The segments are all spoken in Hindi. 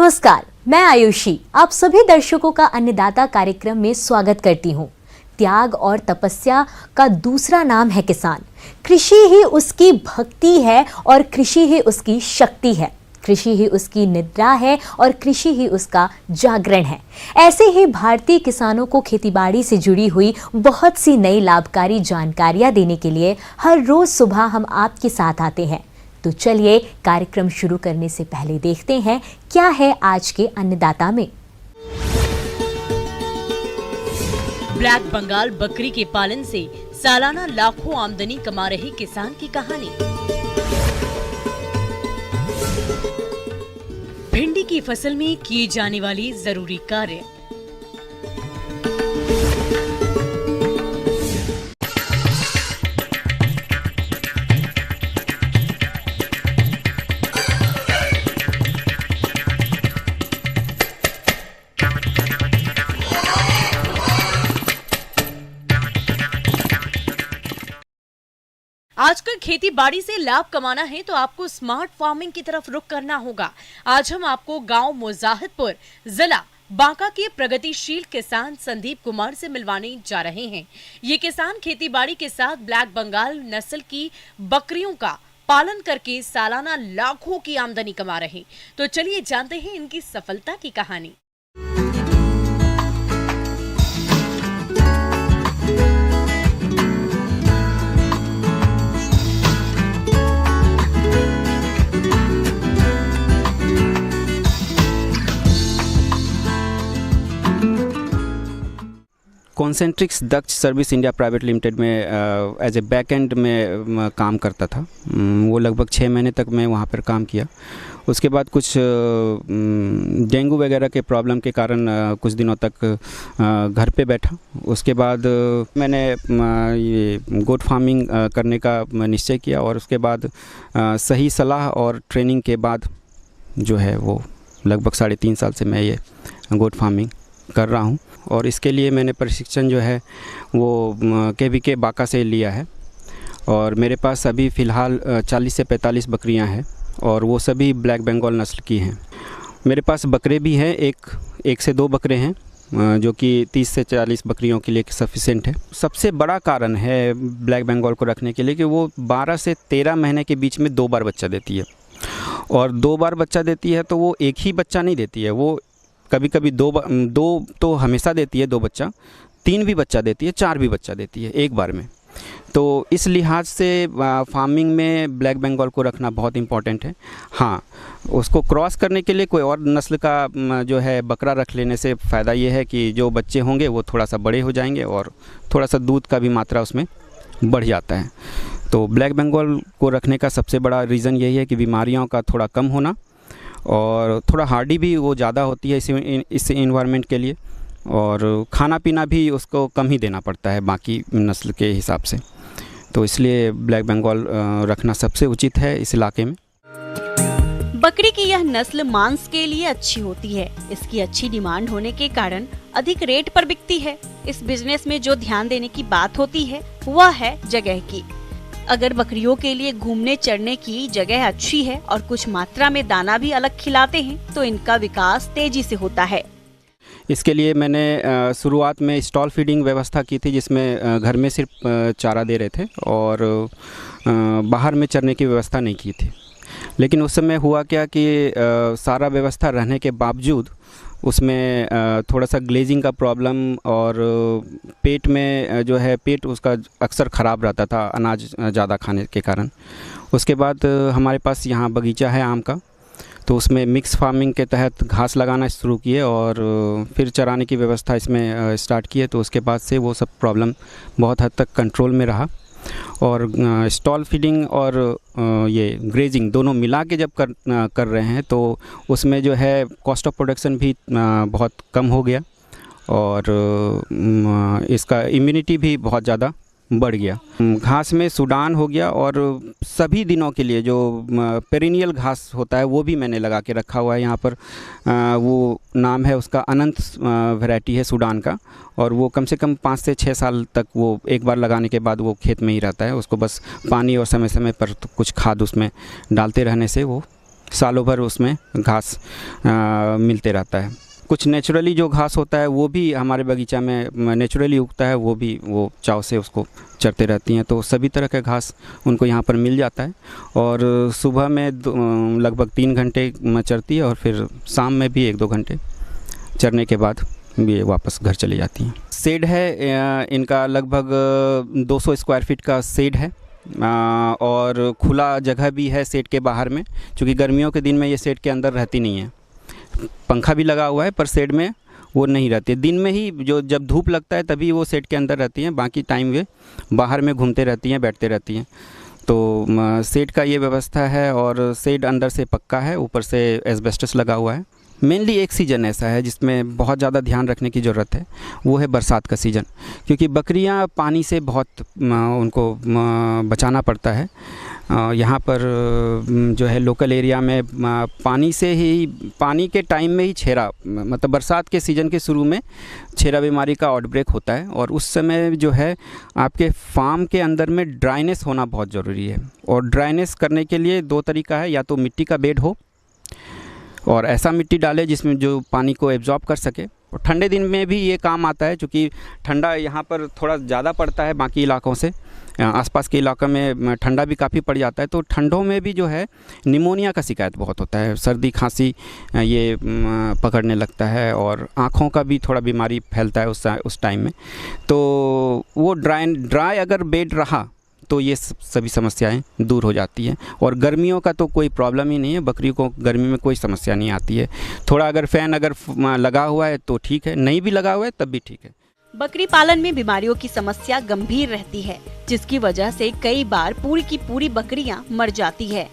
नमस्कार, मैं आयुषी आप सभी दर्शकों का अन्नदाता कार्यक्रम में स्वागत करती हूँ। त्याग और तपस्या का दूसरा नाम है किसान। कृषि ही उसकी भक्ति है और कृषि ही उसकी शक्ति है। कृषि ही उसकी निद्रा है और कृषि ही उसका जागरण है। ऐसे ही भारतीय किसानों को खेतीबाड़ी से जुड़ी हुई बहुत सी नई लाभकारी जानकारियां देने के लिए हर रोज सुबह हम आपके साथ आते हैं। तो चलिए कार्यक्रम शुरू करने से पहले देखते हैं क्या है आज के अन्नदाता में। ब्लैक बंगाल बकरी के पालन से सालाना लाखों आमदनी कमा रहे किसान की कहानी। भिंडी की फसल में किए जाने वाली जरूरी कार्य। आजकल खेती बाड़ी से लाभ कमाना है तो आपको स्मार्ट फार्मिंग की तरफ रुख करना होगा। आज हम आपको गांव मुजाहिदपुर जिला बांका के प्रगतिशील किसान संदीप कुमार से मिलवाने जा रहे हैं। ये किसान खेती बाड़ी के साथ ब्लैक बंगाल नस्ल की बकरियों का पालन करके सालाना लाखों की आमदनी कमा रहे। तो चलिए जानते हैं इनकी सफलता की कहानी। Concentrix duct service India private limited में एज ए बैक एंड में काम करता था। वो लगभग 6 महीने तक मैं वहाँ पर काम किया। उसके बाद कुछ डेंगू वगैरह के प्रॉब्लम के कारण कुछ दिनों तक घर पे बैठा। उसके बाद मैंने ये गोट फार्मिंग करने का निश्चय किया और उसके बाद सही सलाह और ट्रेनिंग के बाद जो है वो लगभग 3.5 साल से मैं ये गोट फार्मिंग कर रहा हूँ। और इसके लिए मैंने प्रशिक्षण जो है वो KVK बांका से लिया है। और मेरे पास अभी फ़िलहाल 40 से 45 बकरियां हैं और वो सभी ब्लैक बंगाल नस्ल की हैं। मेरे पास बकरे भी हैं, एक से 2 बकरे हैं जो कि 30 से 40 बकरियों के लिए सफिशेंट है। सबसे बड़ा कारण है ब्लैक बंगाल को रखने के लिए कि वो 12 से 13 महीने के बीच में 2 बार बच्चा देती है। और 2 बार बच्चा देती है तो वो एक ही बच्चा नहीं देती है, वो कभी कभी 2 तो हमेशा देती है 2 बच्चा, 3 भी बच्चा देती है, 4 भी बच्चा देती है एक बार में। तो इस लिहाज से फार्मिंग में ब्लैक बंगाल को रखना बहुत इम्पॉर्टेंट है। हाँ, उसको क्रॉस करने के लिए कोई और नस्ल का जो है बकरा रख लेने से फ़ायदा ये है कि जो बच्चे होंगे वो थोड़ा सा बड़े हो जाएंगे और थोड़ा सा दूध का भी मात्रा उसमें बढ़ जाता है। तो ब्लैक बंगाल को रखने का सबसे बड़ा रीज़न यही है कि बीमारियों का थोड़ा कम होना और थोड़ा हार्डी भी वो ज़्यादा होती है इस इन्वायरमेंट के लिए। और खाना पीना भी उसको कम ही देना पड़ता है बाकी नस्ल के हिसाब से। तो इसलिए ब्लैक बंगाल रखना सबसे उचित है इस इलाके में। बकरी की यह नस्ल मांस के लिए अच्छी होती है। इसकी अच्छी डिमांड होने के कारण अधिक रेट पर बिकती है। इस बिजनेस में जो ध्यान देने की बात होती है वह है जगह की। अगर बकरियों के लिए घूमने चढ़ने की जगह अच्छी है और कुछ मात्रा में दाना भी अलग खिलाते हैं तो इनका विकास तेजी से होता है। इसके लिए मैंने शुरुआत में स्टॉल फीडिंग व्यवस्था की थी, जिसमें घर में सिर्फ चारा दे रहे थे और बाहर में चरने की व्यवस्था नहीं की थी। लेकिन उस समय हुआ क्या कि सारा व्यवस्था रहने के बावजूद उसमें थोड़ा सा ग्लेजिंग का प्रॉब्लम और पेट में जो है पेट उसका अक्सर ख़राब रहता था अनाज ज़्यादा खाने के कारण। उसके बाद हमारे पास यहाँ बगीचा है आम का, तो उसमें मिक्स फार्मिंग के तहत घास लगाना शुरू किए और फिर चराने की व्यवस्था इसमें स्टार्ट किए। तो उसके बाद से वो सब प्रॉब्लम बहुत हद तक कंट्रोल में रहा। और स्टॉल फीडिंग और ये ग्रेजिंग दोनों मिला के जब कर रहे हैं तो उसमें जो है कॉस्ट ऑफ प्रोडक्शन भी बहुत कम हो गया और इसका इम्यूनिटी भी बहुत ज़्यादा बढ़ गया। घास में सूडान हो गया और सभी दिनों के लिए जो पेरिनियल घास होता है वो भी मैंने लगा के रखा हुआ है यहाँ पर। वो नाम है उसका अनंत वैरायटी है सूडान का और वो कम से कम 5 से 6 साल तक वो एक बार लगाने के बाद वो खेत में ही रहता है। उसको बस पानी और समय समय पर कुछ खाद उसमें डालते रहने से वो सालों भर उसमें घास मिलते रहता है। कुछ नेचुरली जो घास होता है वो भी हमारे बगीचा में नेचुरली उगता है, वो चाव से उसको चरते रहती हैं। तो सभी तरह का घास उनको यहाँ पर मिल जाता है और सुबह में लगभग 3 घंटे चरती है और फिर शाम में भी 1-2 घंटे चरने के बाद ये वापस घर चली जाती हैं। शेड है इनका लगभग 200 स्क्वायर फीट का शेड है और खुला जगह भी है शेड के बाहर में, क्योंकि गर्मियों के दिन में ये शेड के अंदर रहती नहीं है। पंखा भी लगा हुआ है पर शेड में वो नहीं रहती। दिन में ही जब धूप लगता है तभी वो शेड के अंदर रहती हैं, बाकी टाइम वे बाहर में घूमते रहती हैं, बैठते रहती हैं। तो शेड का ये व्यवस्था है और शेड अंदर से पक्का है, ऊपर से एस्बेस्टस लगा हुआ है। मेनली एक सीज़न ऐसा है जिसमें बहुत ज़्यादा ध्यान रखने की ज़रूरत है, वो है बरसात का सीज़न, क्योंकि बकरियां पानी से बहुत उनको बचाना पड़ता है। यहाँ पर जो है लोकल एरिया में पानी के टाइम में ही छेरा, मतलब बरसात के सीज़न के शुरू में छेरा बीमारी का आउटब्रेक होता है और उस समय जो है आपके फार्म के अंदर में ड्राइनेस होना बहुत ज़रूरी है। और ड्राइनेस करने के लिए 2 तरीका है, या तो मिट्टी का बेड हो और ऐसा मिट्टी डाले जिसमें जो पानी को एब्जॉर्ब कर सके। और ठंडे दिन में भी ये काम आता है, क्योंकि ठंडा यहाँ पर थोड़ा ज़्यादा पड़ता है बाकी इलाकों से। आसपास के इलाकों में ठंडा भी काफ़ी पड़ जाता है, तो ठंडों में भी जो है निमोनिया का शिकायत बहुत होता है, सर्दी खांसी ये पकड़ने लगता है और आँखों का भी थोड़ा बीमारी फैलता है उस टाइम में। तो वो ड्राई अगर बेड रहा तो ये सभी समस्याएं दूर हो जाती हैं। और गर्मियों का तो कोई प्रॉब्लम ही नहीं है, बकरी को गर्मी में कोई समस्या नहीं आती है। थोड़ा अगर फ़ैन अगर लगा हुआ है तो ठीक है, नहीं भी लगा हुआ है तब भी ठीक है। बकरी पालन में बीमारियों की समस्या गंभीर रहती है, जिसकी वजह से कई बार पूरी की पूरी बकरियां मर जाती है।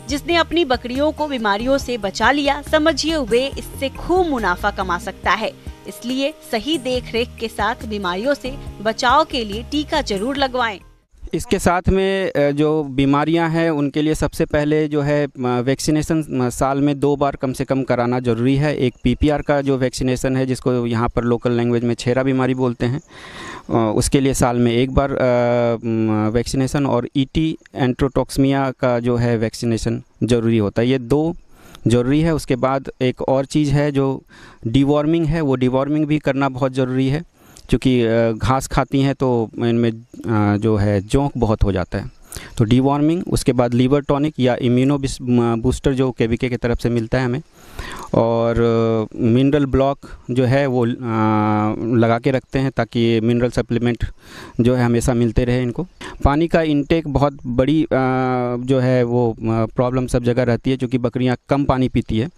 जिसने अपनी बकरियों को बीमारियों से बचा लिया, समझिए वे इससे खूब मुनाफा कमा सकता है। इसलिए सही देखरेख के साथ बीमारियों से बचाव के लिए टीका जरूर लगवाएं। इसके साथ में जो बीमारियां हैं उनके लिए सबसे पहले जो है वैक्सीनेशन साल में 2 बार कम से कम कराना ज़रूरी है। एक PPR का जो वैक्सीनेशन है, जिसको यहाँ पर लोकल लैंग्वेज में छेरा बीमारी बोलते हैं, उसके लिए साल में 1 बार वैक्सीनेशन, और ET एंट्रोटॉक्सिमिया का जो है वैक्सीनेशन ज़रूरी होता है। ये 2 ज़रूरी है। उसके बाद एक और चीज़ है जो डिवॉर्मिंग है, वो डिवॉर्मिंग भी करना बहुत ज़रूरी है, क्योंकि घास खाती हैं तो इनमें जो है जोंक बहुत हो जाता है। तो डिवॉर्मिंग, उसके बाद लीवर टॉनिक या इम्यूनो बूस्टर जो KVK की तरफ से मिलता है हमें, और मिनरल ब्लॉक जो है वो लगा के रखते हैं ताकि मिनरल सप्लीमेंट जो है हमेशा मिलते रहे इनको। पानी का इंटेक बहुत बड़ी जो है वो प्रॉब्लम सब जगह रहती है, क्योंकि बकरियां कम पानी पीती है।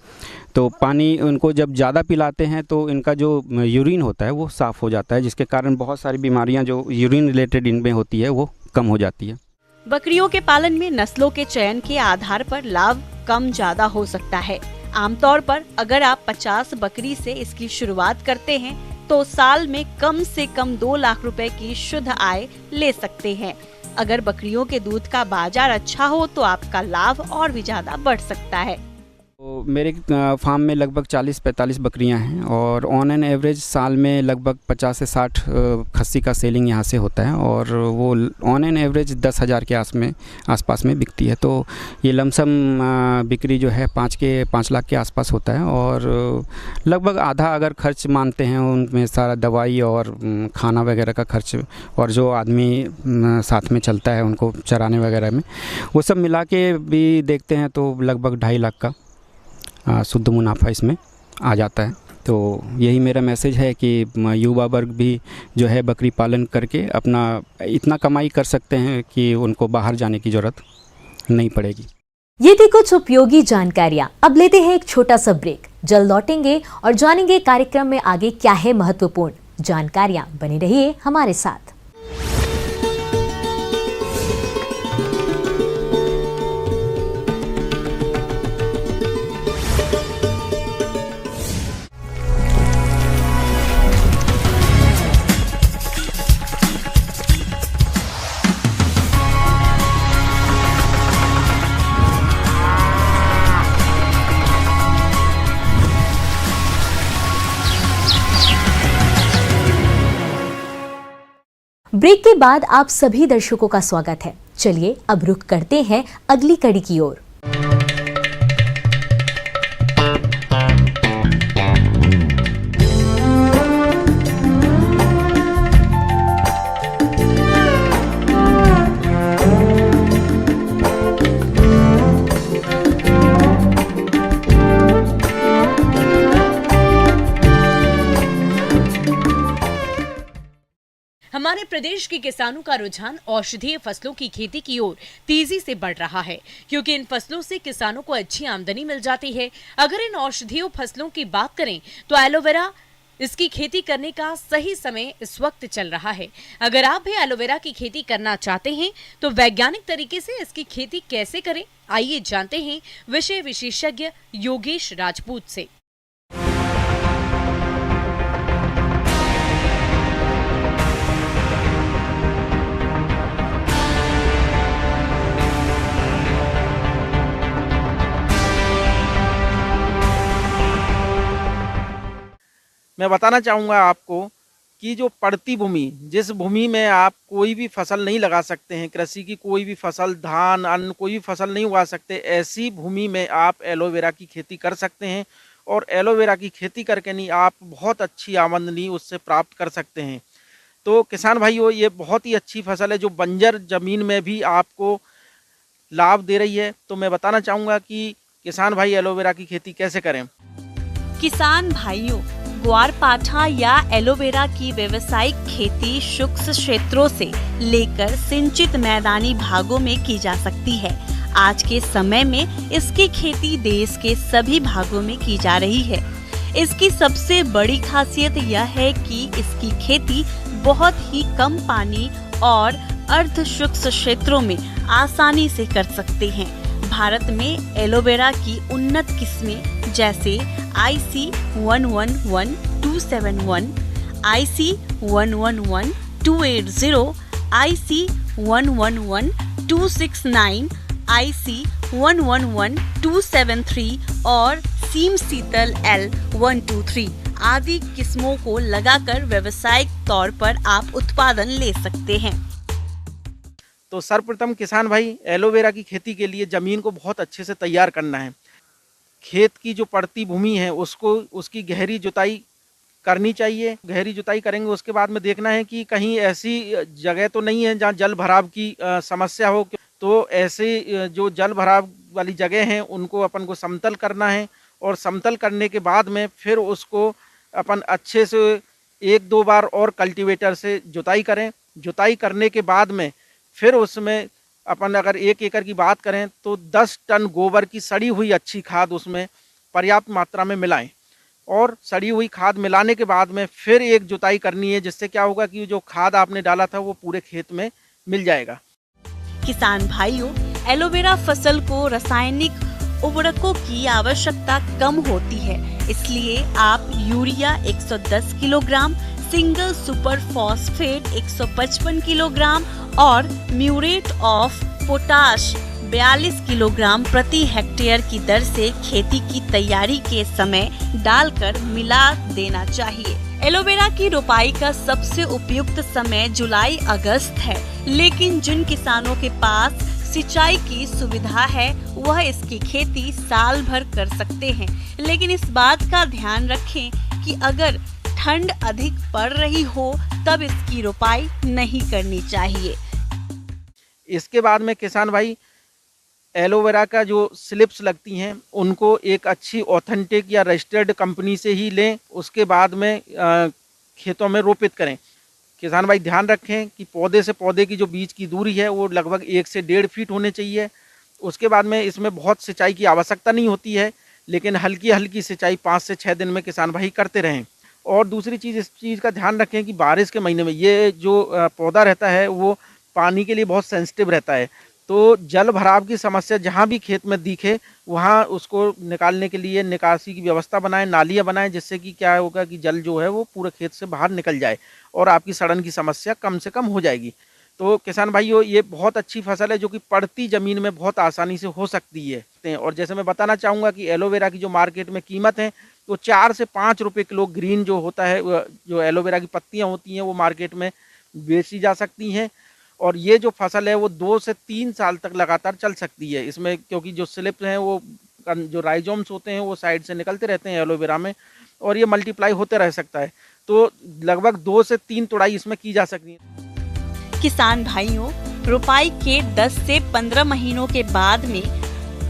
तो पानी उनको जब ज़्यादा पिलाते हैं तो इनका जो यूरिन होता है वो साफ़ हो जाता है, जिसके कारण बहुत सारी बीमारियां जो यूरिन रिलेटेड इनमें होती है वो कम हो जाती है। बकरियों के पालन में नस्लों के चयन के आधार पर लाभ कम ज्यादा हो सकता है। आमतौर पर अगर आप 50 बकरी से इसकी शुरुआत करते हैं तो साल में कम से कम 2 लाख रुपए की शुद्ध आय ले सकते हैं। अगर बकरियों के दूध का बाजार अच्छा हो तो आपका लाभ और भी ज्यादा बढ़ सकता है। तो मेरे फार्म में लगभग 40-45 बकरियां हैं और ऑन एन एवरेज साल में लगभग 50 से 60 खस्सी का सेलिंग यहाँ से होता है, और वो ऑन एन एवरेज 10,000 के आसपास में बिकती है। तो ये लमसम बिक्री जो है 5 लाख के आसपास होता है, और लगभग आधा अगर खर्च मानते हैं उनमें सारा दवाई और खाना वगैरह का खर्च, और जो आदमी साथ में चलता है उनको चराने वगैरह में, वो सब मिला के भी देखते हैं तो लगभग 2.5 लाख का शुद्ध मुनाफा इसमें आ जाता है। तो यही मेरा मैसेज है कि युवा वर्ग भी जो है बकरी पालन करके अपना इतना कमाई कर सकते हैं कि उनको बाहर जाने की ज़रूरत नहीं पड़ेगी। ये थी कुछ उपयोगी जानकारियाँ। अब लेते हैं एक छोटा सा ब्रेक, जल्द लौटेंगे और जानेंगे कार्यक्रम में आगे क्या है महत्वपूर्ण जानकारियाँ। बने रहिए हमारे साथ। ब्रेक के बाद आप सभी दर्शकों का स्वागत है। चलिए अब रुख करते हैं अगली कड़ी की ओर। में प्रदेश के किसानों का रुझान औषधीय फसलों की खेती की ओर तेजी से बढ़ रहा है, क्योंकि इन फसलों से किसानों को अच्छी आमदनी मिल जाती है। अगर इन औषधीय फसलों की बात करें तो एलोवेरा, इसकी खेती करने का सही समय इस वक्त चल रहा है। अगर आप भी एलोवेरा की खेती करना चाहते हैं तो वैज्ञानिक तरीके से इसकी खेती कैसे करें, आइए जानते हैं विषय विशेषज्ञ योगेश राजपूत से। मैं बताना चाहूँगा आपको कि जो पड़ती भूमि, जिस भूमि में आप कोई भी फसल नहीं लगा सकते हैं, कृषि की कोई भी फसल, धान, अन्न, कोई भी फसल नहीं उगा सकते, ऐसी भूमि में आप एलोवेरा की खेती कर सकते हैं। और एलोवेरा की खेती करके नहीं आप बहुत अच्छी आमदनी उससे प्राप्त कर सकते हैं। तो किसान भाइयों, ये बहुत ही अच्छी फसल है जो बंजर ज़मीन में भी आपको लाभ दे रही है। तो मैं बताना चाहूँगा कि किसान भाई एलोवेरा की खेती कैसे करें। किसान भाइयों, ग्वारपाठा या एलोवेरा की व्यावसायिक खेती शुष्क क्षेत्रों से लेकर सिंचित मैदानी भागों में की जा सकती है। आज के समय में इसकी खेती देश के सभी भागों में की जा रही है। इसकी सबसे बड़ी खासियत यह है कि इसकी खेती बहुत ही कम पानी और अर्ध शुष्क क्षेत्रों में आसानी से कर सकते हैं। भारत में एलोवेरा की उन्नत किस्में जैसे IC 111271, IC 111280, IC 111269, IC 111273 और सीम शीतल L123 आदि किस्मों को लगाकर व्यावसायिक तौर पर आप उत्पादन ले सकते हैं। तो सर्वप्रथम किसान भाई एलोवेरा की खेती के लिए ज़मीन को बहुत अच्छे से तैयार करना है। खेत की जो पड़ती भूमि है उसकी गहरी जुताई करनी चाहिए। गहरी जुताई करेंगे उसके बाद में देखना है कि कहीं ऐसी जगह तो नहीं है जहाँ जल भराव की समस्या हो। तो ऐसे जो जल भराव वाली जगह हैं उनको अपन को समतल करना है और समतल करने के बाद में फिर उसको अपन अच्छे से 1-2 बार और कल्टीवेटर से जुताई करें। जुताई करने के बाद में फिर उसमें अपन अगर 1 एकड़ की बात करें तो 10 टन गोबर की सड़ी हुई अच्छी खाद उसमें पर्याप्त मात्रा में मिलाएं। और सड़ी हुई खाद मिलाने के बाद में फिर एक जुताई करनी है, जिससे क्या होगा कि जो खाद आपने डाला था वो पूरे खेत में मिल जाएगा। किसान भाइयों, एलोवेरा फसल को रासायनिक उर्वरकों की आवश्यकता कम होती है, इसलिए आप urea 110 kilogram, single super phosphate 155 kilogram और म्यूरेट ऑफ पोटाश 42 किलोग्राम प्रति हेक्टेयर की दर से खेती की तैयारी के समय डालकर मिला देना चाहिए। एलोवेरा की रोपाई का सबसे उपयुक्त समय जुलाई अगस्त है, लेकिन जिन किसानों के पास सिंचाई की सुविधा है वह इसकी खेती साल भर कर सकते हैं, लेकिन इस बात का ध्यान रखें कि अगर ठंड अधिक पड़ रही हो तब इसकी रोपाई नहीं करनी चाहिए। इसके बाद में किसान भाई एलोवेरा का जो स्लिप्स लगती हैं उनको एक अच्छी ऑथेंटिक या रजिस्टर्ड कंपनी से ही लें, उसके बाद में खेतों में रोपित करें। किसान भाई ध्यान रखें कि पौधे से पौधे की जो बीज की दूरी है वो लगभग 1 से 1.5 फीट होने चाहिए। उसके बाद में इसमें बहुत सिंचाई की आवश्यकता नहीं होती है, लेकिन हल्की हल्की सिंचाई 5 से 6 दिन में किसान भाई करते रहें। और दूसरी चीज़, इस चीज़ का ध्यान रखें कि बारिश के महीने में ये जो पौधा रहता है वो पानी के लिए बहुत सेंसिटिव रहता है। तो जल भराव की समस्या जहाँ भी खेत में दिखे वहाँ उसको निकालने के लिए निकासी की व्यवस्था बनाएं, नालियाँ बनाएं, जिससे कि क्या होगा कि जल जो है वो पूरे खेत से बाहर निकल जाए और आपकी सड़न की समस्या कम से कम हो जाएगी। तो किसान भाइयों, ये बहुत अच्छी फसल है जो कि पड़ती ज़मीन में बहुत आसानी से हो सकती है। और जैसे मैं बताना चाहूँगा कि एलोवेरा की जो मार्केट में कीमत है तो 4 से 5 रुपये किलो ग्रीन जो होता है, जो एलोवेरा की पत्तियाँ होती हैं वो मार्केट में बेची जा सकती हैं। और ये जो फसल है वो 2 से 3 साल तक लगातार चल सकती है इसमें, क्योंकि जो स्लिप्स हैं वो जो राइजोम्स होते हैं वो साइड से निकलते रहते हैं एलोवेरा में और ये मल्टीप्लाई होते रह सकता है। तो लगभग 2 से 3 तुड़ाई इसमें की जा सकती है। किसान भाइयों, रोपाई के 10 से 15 महीनों के बाद में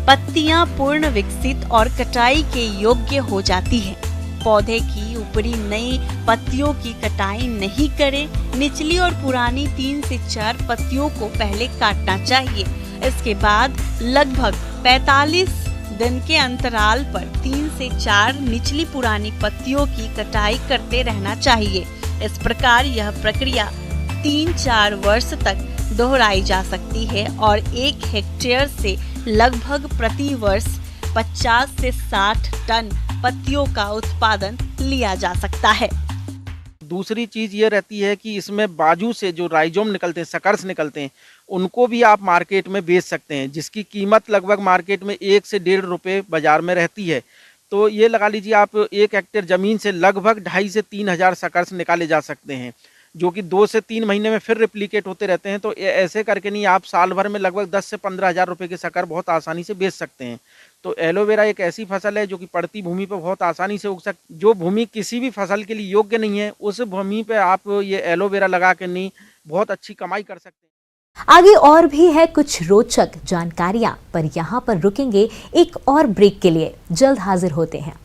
पत्तियां पूर्ण विकसित और कटाई के योग्य हो जाती हैं। पौधे की ऊपरी नई पत्तियों की कटाई नहीं करें। निचली और पुरानी 3 से 4 पत्तियों को पहले काटना चाहिए। इसके बाद लगभग 45 दिन के अंतराल पर 3 से 4 निचली पुरानी पत्तियों की कटाई करते रहना चाहिए। इस प्रकार यह प्रक्रिया 3-4 वर्ष तक दोहराई जा सकती है और 1 हेक्टेयर से लगभग प्रति वर्ष 50 से 60 टन पत्तियों का उत्पादन लिया जा सकता है। दूसरी चीज़ ये रहती है कि इसमें बाजू से जो राइजोम निकलते हैं, सकर्स निकलते हैं, उनको भी आप मार्केट में बेच सकते हैं, जिसकी कीमत लगभग मार्केट में 1 से 1.5 रुपये बाज़ार में रहती है। तो ये लगा लीजिए आप 1 हेक्टेयर ज़मीन से लगभग 2.5 से 3 हज़ार सकर्स निकाले जा सकते हैं, जो कि 2 से 3 महीने में फिर रिप्लिकेट होते रहते हैं। तो ऐसे करके नहीं, आप साल भर में लगभग 10 से 15 हज़ार रुपये के शक्कर बहुत आसानी से बेच सकते हैं। तो एलोवेरा एक ऐसी फसल है जो कि पड़ती भूमि पर बहुत आसानी से उग सकती। जो भूमि किसी भी फसल के लिए योग्य नहीं है, उस भूमि पे आप ये एलोवेरा लगा के नहीं बहुत अच्छी कमाई कर सकते हैं। आगे और भी है कुछ रोचक जानकारियां, पर यहाँ पर रुकेंगे एक और ब्रेक के लिए। जल्द हाजिर होते हैं।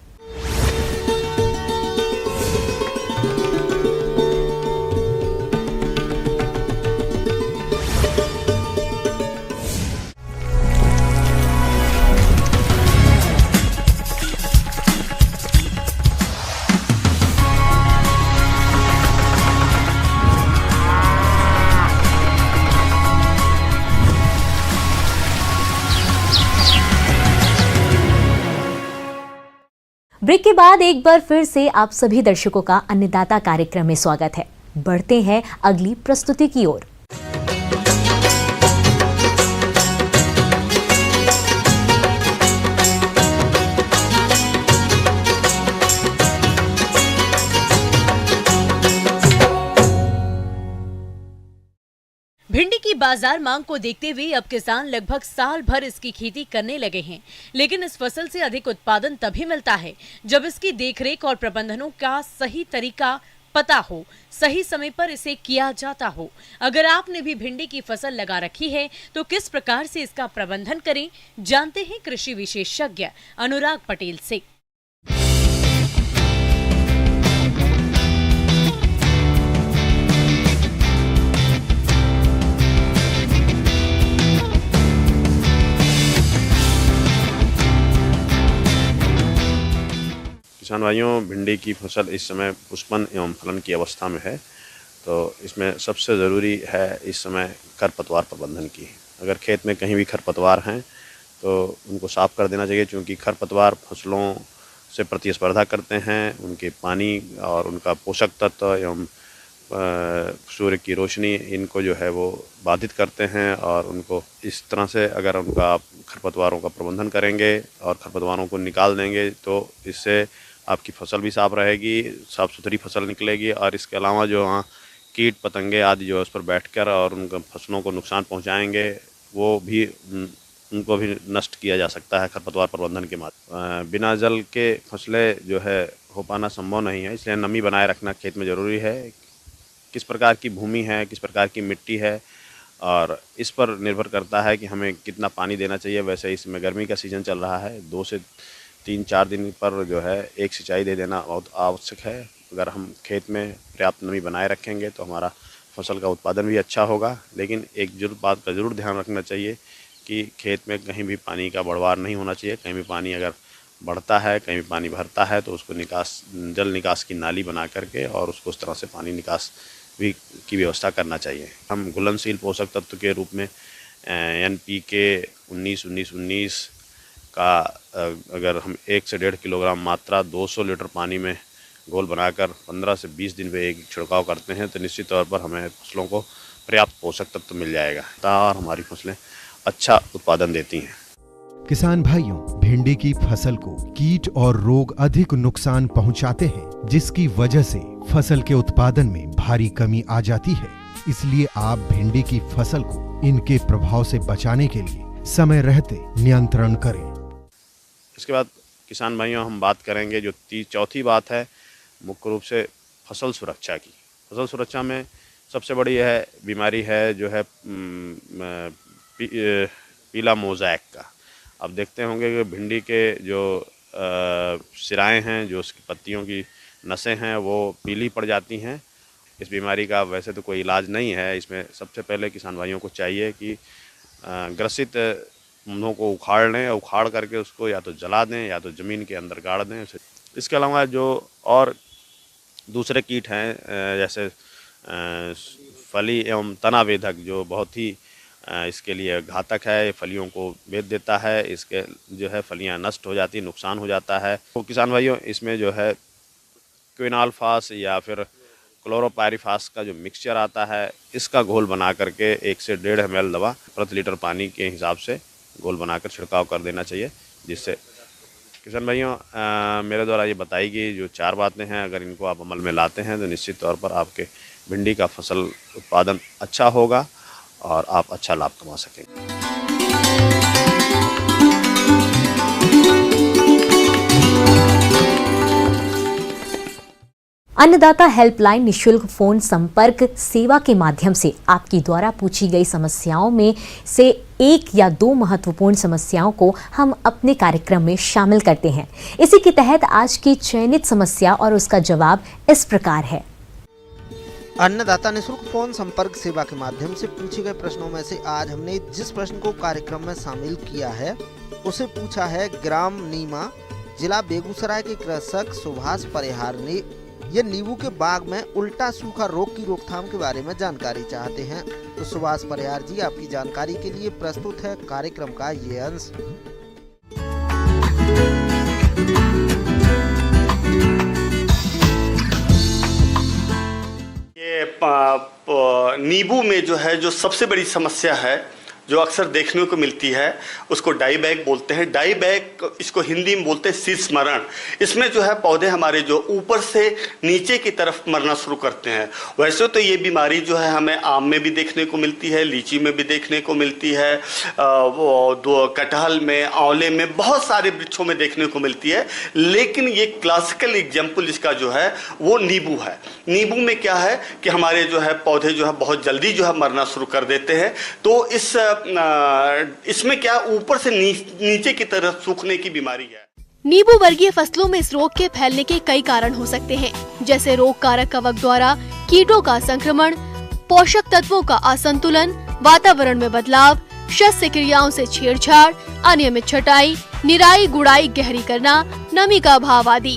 ब्रेक के बाद एक बार फिर से आप सभी दर्शकों का अन्नदाता कार्यक्रम में स्वागत है। बढ़ते हैं अगली प्रस्तुति की ओर। भिंडी की बाजार मांग को देखते हुए अब किसान लगभग साल भर इसकी खेती करने लगे हैं, लेकिन इस फसल से अधिक उत्पादन तभी मिलता है जब इसकी देखरेख और प्रबंधनों का सही तरीका पता हो, सही समय पर इसे किया जाता हो। अगर आपने भी भिंडी की फसल लगा रखी है तो किस प्रकार से इसका प्रबंधन करें, जानते हैं कृषि विशेषज्ञ अनुराग पटेल से। किसान भाइयों, भिंडी की फसल इस समय पुष्पन एवं फलन की अवस्था में है, तो इसमें सबसे ज़रूरी है इस समय खरपतवार प्रबंधन की। अगर खेत में कहीं भी खरपतवार हैं तो उनको साफ़ कर देना चाहिए, क्योंकि खरपतवार फसलों से प्रतिस्पर्धा करते हैं। उनके पानी और उनका पोषक तत्व एवं सूर्य की रोशनी इनको जो है वो बाधित करते हैं, और उनको इस तरह से अगर उनका आप खरपतवारों का प्रबंधन करेंगे और खरपतवारों को निकाल देंगे तो इससे आपकी फसल भी साफ रहेगी, साफ़ सुथरी फसल निकलेगी। और इसके अलावा जो वहाँ कीट पतंगे आदि जो है उस पर बैठकर और उनका फसलों को नुकसान पहुँचाएँगे, वो भी उनको भी नष्ट किया जा सकता है खरपतवार प्रबंधन के माध्यम। बिना जल के फसलें जो है हो पाना संभव नहीं है, इसलिए नमी बनाए रखना खेत में ज़रूरी है। किस प्रकार की भूमि है, किस प्रकार की मिट्टी है, और इस पर निर्भर करता है कि हमें कितना पानी देना चाहिए। वैसे इसमें गर्मी का सीज़न चल रहा है, 2 से 3-4 दिन पर जो है एक सिंचाई दे देना बहुत आवश्यक है। अगर हम खेत में पर्याप्त नमी बनाए रखेंगे तो हमारा फसल का उत्पादन भी अच्छा होगा। लेकिन एक बात का ज़रूर ध्यान रखना चाहिए कि खेत में कहीं भी पानी का बढ़वार नहीं होना चाहिए। कहीं भी पानी अगर बढ़ता है, कहीं भी पानी भरता है तो उसको जल निकास की नाली बना करके और उसको उस तरह से पानी निकास भी की व्यवस्था करना चाहिए। हम घुलनशील पोषक तत्व के रूप में NPK 19-19-19 का अगर हम 1 से 1.5 किलोग्राम मात्रा 200 लीटर पानी में घोल बनाकर 15 से 20 दिन पे एक छिड़काव करते हैं तो निश्चित तौर पर हमें फसलों को पर्याप्त पोषक तत्व मिल जाएगा और हमारी फसलें अच्छा उत्पादन देती हैं। किसान भाइयों, भिंडी की फसल को कीट और रोग अधिक नुकसान पहुंचाते हैं, जिसकी वजह से फसल के उत्पादन में भारी कमी आ जाती है। इसलिए आप भिंडी की फसल को इनके प्रभाव से बचाने के लिए समय रहते नियंत्रण करें। इसके बाद किसान भाइयों हम बात करेंगे जो चौथी बात है मुख्य रूप से फसल सुरक्षा की। फसल सुरक्षा में सबसे बड़ी है बीमारी है जो है पीला मोज़ैक का। आप देखते होंगे कि भिंडी के जो सिराएं हैं, जो उसकी पत्तियों की नसें हैं वो पीली पड़ जाती हैं। इस बीमारी का वैसे तो कोई इलाज नहीं है। इसमें सबसे पहले किसान भाइयों को चाहिए कि ग्रसित पौधों को उखाड़ लें, उखाड़ करके उसको या तो जला दें या तो ज़मीन के अंदर गाड़ दें। इसके अलावा जो और दूसरे कीट हैं जैसे फली एवं तना वेधक, जो बहुत ही इसके लिए घातक है, ये फलियों को भेद देता है, इसके जो है फलियां नष्ट हो जाती, नुकसान हो जाता है। तो किसान भाइयों, इसमें जो है क्विनाल्फास या फिर क्लोरोपायरिफास का जो मिक्सचर आता है, इसका घोल बना करके 1 से 1.5 ml दवा प्रति लीटर पानी के हिसाब से घोल बनाकर छिड़काव कर देना चाहिए। जिससे किसान भाइयों, मेरे द्वारा ये बताई गई जो 4 बातें हैं, अगर इनको आप अमल में लाते हैं तो निश्चित तौर पर आपके भिंडी का फसल उत्पादन अच्छा होगा और आप अच्छा लाभ कमा सकेंगे। अन्नदाता हेल्पलाइन निशुल्क फोन संपर्क सेवा के माध्यम से आपकी द्वारा पूछी गई समस्याओं में से 1 या 2 महत्वपूर्ण समस्याओं को हम अपने कार्यक्रम में शामिल करते हैं। इसी के तहत आज की चयनित समस्या और उसका जवाब इस प्रकार है। अन्नदाता निःशुल्क फोन संपर्क सेवा के माध्यम से पूछे गए प्रश्नों में से आज हमने जिस प्रश्न को कार्यक्रम में शामिल किया है उसे पूछा है ग्राम नीमा, जिला बेगूसराय के कृषक सुभाष परिहार ने ये नींबू के बाग में उल्टा सूखा रोग की रोकथाम के बारे में जानकारी चाहते हैं। तो सुभाष परिहार जी, आपकी जानकारी के लिए प्रस्तुत है कार्यक्रम का ये अंश। नींबू में जो है जो सबसे बड़ी समस्या है जो अक्सर देखने को मिलती है उसको डाई बैग बोलते हैं। डाई बैग इसको हिंदी में बोलते हैं शीर्ष मरण। इसमें जो है पौधे हमारे जो ऊपर से नीचे की तरफ मरना शुरू करते हैं। वैसे तो ये बीमारी जो है हमें आम में भी देखने को मिलती है, लीची में भी देखने को मिलती है, कटहल में, आंवले में, बहुत सारे वृक्षों में देखने को मिलती है। लेकिन ये क्लासिकल एग्जाम्पल इसका जो है वो नींबू है। नींबू में क्या है कि हमारे जो है पौधे जो है बहुत जल्दी जो है मरना शुरू कर देते हैं। तो इसमें क्या ऊपर से नीचे की तरफ सूखने की बीमारी है। नींबू वर्गीय फसलों में इस रोग के फैलने के कई कारण हो सकते हैं, जैसे रोग कारक कवक द्वारा कीटों का संक्रमण, पोषक तत्वों का असंतुलन, वातावरण में बदलाव, शस्य क्रियाओं से छेड़छाड़, अनियमित छटाई, निराई गुड़ाई गहरी करना, नमी का अभाव आदि।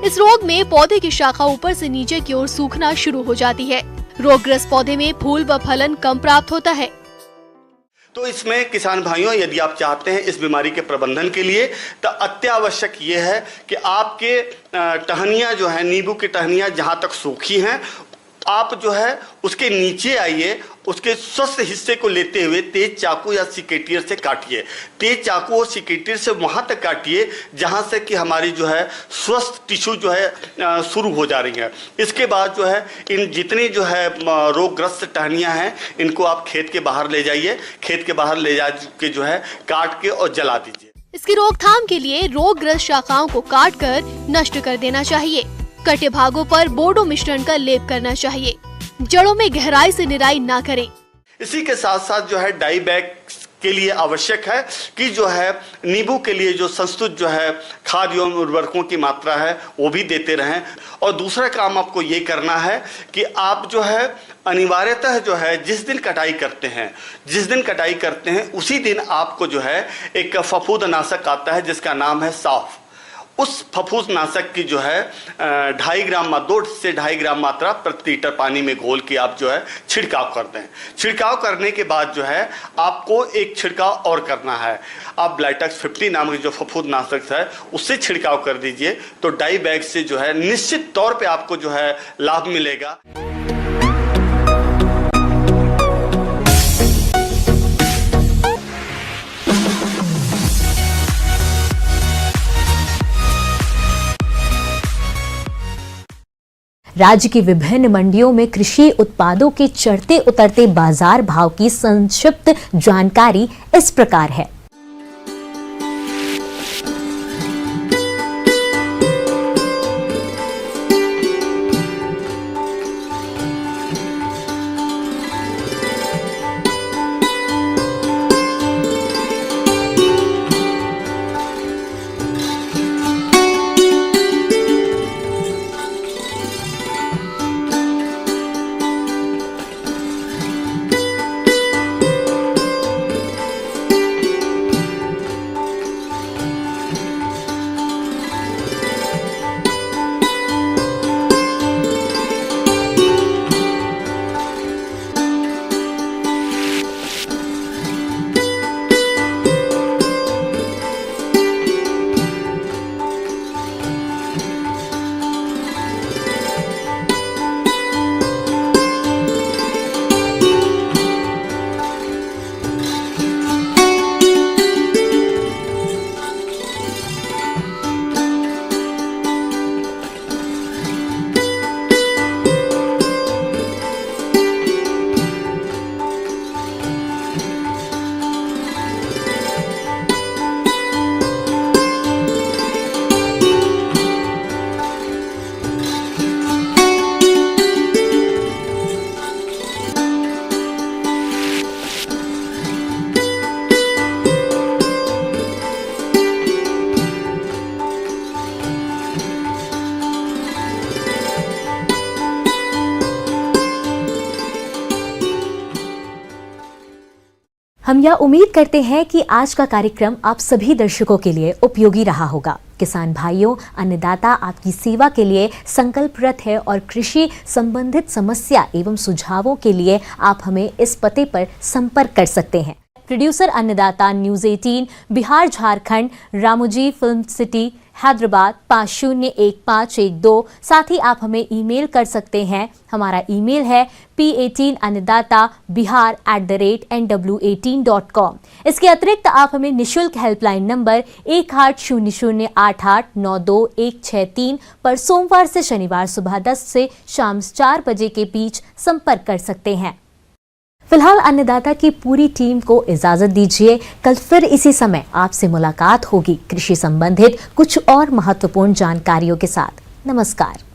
इस रोग में पौधे की शाखा ऊपर से नीचे की ओर सूखना शुरू हो जाती है। रोगग्रस्त पौधे में फूल व फलन कम प्राप्त होता है। तो इसमें किसान भाइयों, यदि आप चाहते हैं इस बीमारी के प्रबंधन के लिए, तो अत्यावश्यक ये है कि आपके टहनियाँ जो है, नींबू की टहनियाँ जहाँ तक सूखी हैं, आप जो है उसके नीचे आइए, उसके स्वस्थ हिस्से को लेते हुए तेज चाकू या सिकेटियर से काटिए। तेज चाकू और सिकेटियर से वहाँ तक काटिए जहाँ से कि हमारी जो है स्वस्थ टिश्यू जो है शुरू हो जा रही है। इसके बाद जो है इन जितनी जो है रोगग्रस्त टहनियाँ हैं, इनको आप खेत के बाहर ले जाइए। खेत के बाहर ले जा के जो है काट के और जला दीजिए। इसकी रोकथाम के लिए रोगग्रस्त शाखाओं को काट कर नष्ट कर देना चाहिए। कटे भागों पर बोर्डो मिश्रण का लेप करना चाहिए। जड़ों में गहराई से निराई ना करें। इसी के साथ साथ जो है डाई बैग के लिए आवश्यक है कि जो है नींबू के लिए जो संस्तुत जो है खाद एवं उर्वरकों की मात्रा है वो भी देते रहें। और दूसरा काम आपको ये करना है कि आप जो है अनिवार्यतः जो है जिस दिन कटाई करते हैं उसी दिन आपको जो है एक फफूंदनाशक आता है जिसका नाम है साफ। उस फफूंदनाशक की जो है 2.5 ग्राम 2 से 2.5 ग्राम मात्रा प्रति लीटर पानी में घोल के आप जो है छिड़काव करते हैं। छिड़काव करने के बाद जो है आपको एक छिड़काव और करना है। आप ब्लाइटैक्स 50 नामक जो फफूंदनाशक है उससे छिड़काव कर दीजिए, तो डाई बैग से जो है निश्चित तौर पे आपको जो है लाभ मिलेगा। राज्य की विभिन्न मंडियों में कृषि उत्पादों के चढ़ते उतरते बाजार भाव की संक्षिप्त जानकारी इस प्रकार है। हम यह उम्मीद करते हैं कि आज का कार्यक्रम आप सभी दर्शकों के लिए उपयोगी रहा होगा। किसान भाइयों, अन्नदाता आपकी सेवा के लिए संकल्परत है और कृषि संबंधित समस्या एवं सुझावों के लिए आप हमें इस पते पर संपर्क कर सकते हैं। प्रोड्यूसर अन्नदाता, news 18, Bihar Jharkhand, Ramoji film city, Hyderabad 501512। साथ ही आप हमें ईमेल कर सकते हैं। हमारा ईमेल है p18annadatabihar@nw18.com। इसके अतिरिक्त आप हमें निशुल्क हेल्पलाइन नंबर 180088921163 पर सोमवार से शनिवार सुबह 10 से शाम 4 बजे के बीच संपर्क कर सकते हैं। फिलहाल अन्नदाता की पूरी टीम को इजाजत दीजिए। कल फिर इसी समय आपसे मुलाकात होगी कृषि संबंधित कुछ और महत्वपूर्ण जानकारियों के साथ। नमस्कार।